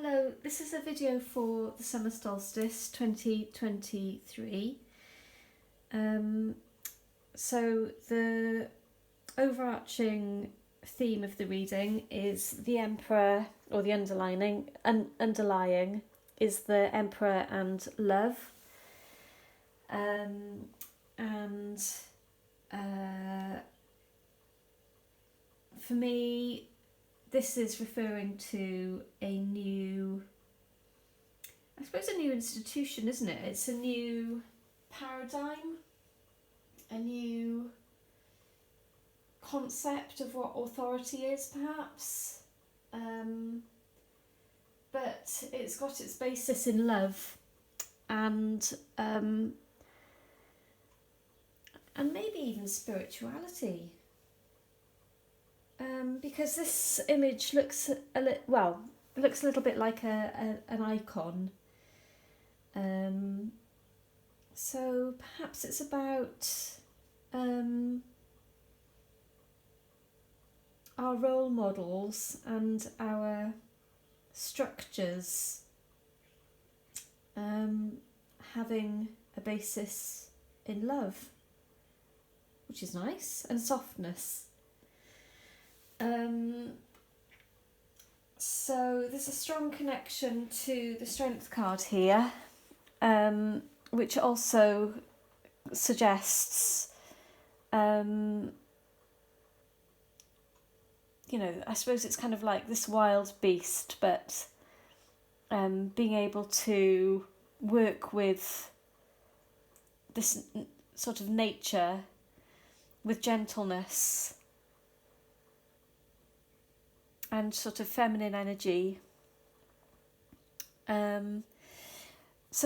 Hello, this is a video for the summer solstice 2023. So the overarching theme of the reading is the Emperor, or the underlying is the Emperor and love. For me, this is referring to a new institution, isn't it? It's a new paradigm, a new concept of what authority is, perhaps. But it's got its basis in love and maybe even spirituality. Because this image looks a little bit like an icon. So perhaps it's about our role models and our structures having a basis in love, which is nice, and softness. So there's a strong connection to the Strength card here, which also suggests, I suppose it's kind of like this wild beast, but being able to work with this sort of nature with gentleness and sort of feminine energy. So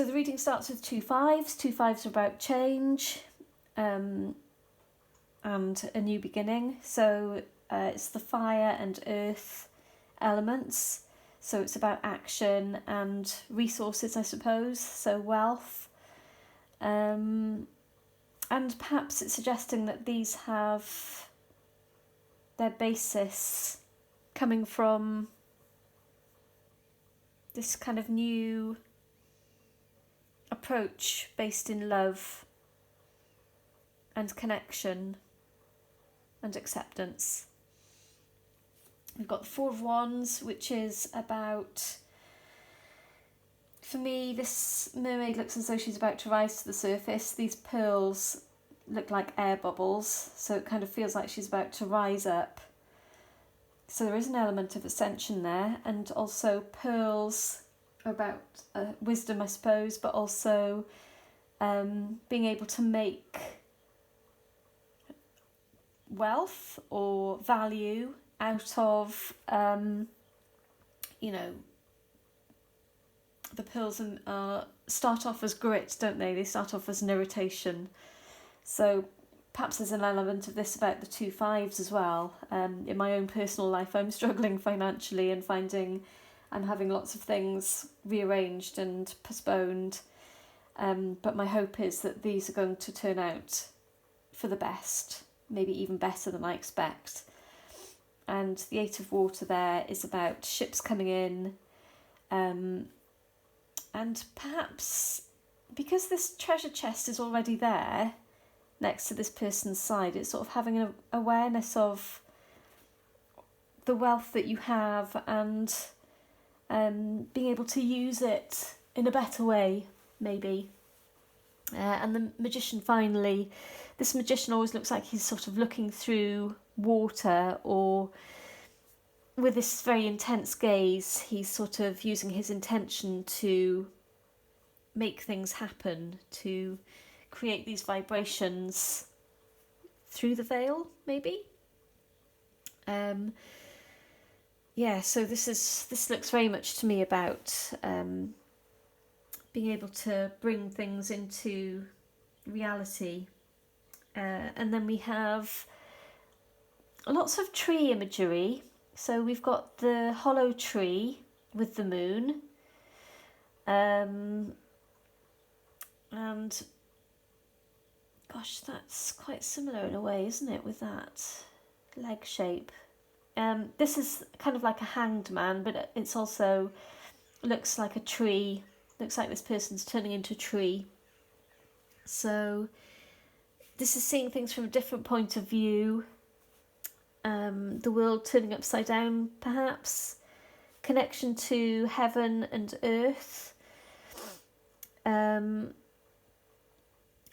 the reading starts with 2 5s. 2 5s are about change and a new beginning. So it's the fire and earth elements. So it's about action and resources, I suppose. So wealth. And perhaps it's suggesting that these have their basis coming from this kind of new approach based in love and connection and acceptance. We've got the 4 of Wands, which is about, for me, this mermaid looks as though she's about to rise to the surface. These pearls look like air bubbles, so it kind of feels like she's about to rise up. So there is an element of ascension there, and also pearls are about wisdom, I suppose, but also being able to make wealth or value out of, the pearls start off as grit, don't they? They start off as an irritation. So perhaps there's an element of this about the 2 5s as well. In my own personal life, I'm struggling financially and finding I'm having lots of things rearranged and postponed. But my hope is that these are going to turn out for the best, maybe even better than I expect. And the 8 of Water there is about ships coming in. And perhaps because this treasure chest is already there, next to this person's side, it's sort of having an awareness of the wealth that you have and being able to use it in a better way, maybe. And the Magician, finally, this Magician always looks like he's sort of looking through water, or with this very intense gaze, he's sort of using his intention to make things happen, to create these vibrations through the veil, maybe. So this looks very much to me about being able to bring things into reality. And then we have lots of tree imagery. So we've got the hollow tree with the moon. And gosh, that's quite similar in a way, isn't it, with that leg shape? This is kind of like a hanged man, but it's also looks like a tree. Looks like this person's turning into a tree. So this is seeing things from a different point of view. The world turning upside down, perhaps. Connection to heaven and earth. And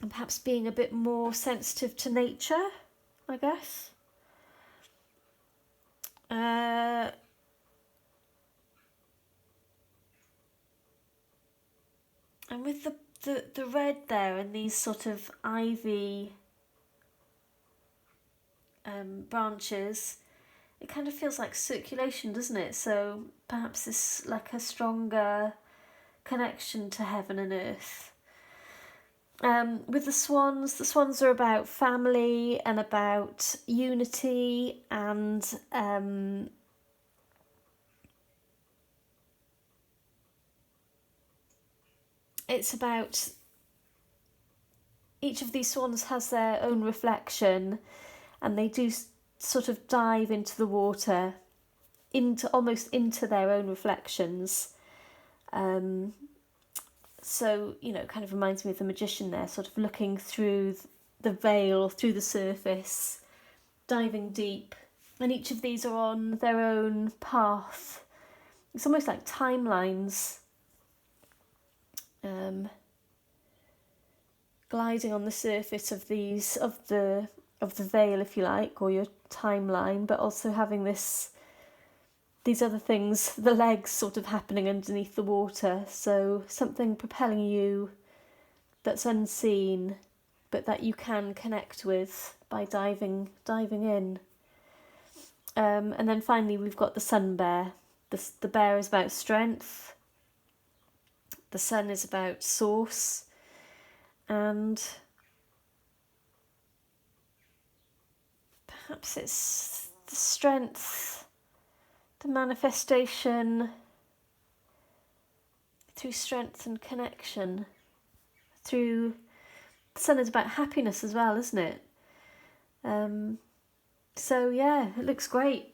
perhaps being a bit more sensitive to nature, I guess. And with the red there and these sort of ivy branches, it kind of feels like circulation, doesn't it? So perhaps it's like a stronger connection to heaven and earth. With the swans are about family and about unity, and it's about each of these swans has their own reflection, and they do sort of dive into the water, almost into their own reflections. So, kind of reminds me of the magician there, sort of looking through the veil, through the surface, diving deep. And each of these are on their own path. It's almost like timelines, gliding on the surface of the veil, if you like, or your timeline, but also having these other things, the legs sort of happening underneath the water. So something propelling you that's unseen, but that you can connect with by diving in. And then finally we've got the sun bear. The bear is about strength. The sun is about source. And perhaps it's the strength, the manifestation through strength and connection. The sun is about happiness as well, isn't it? So yeah, it looks great.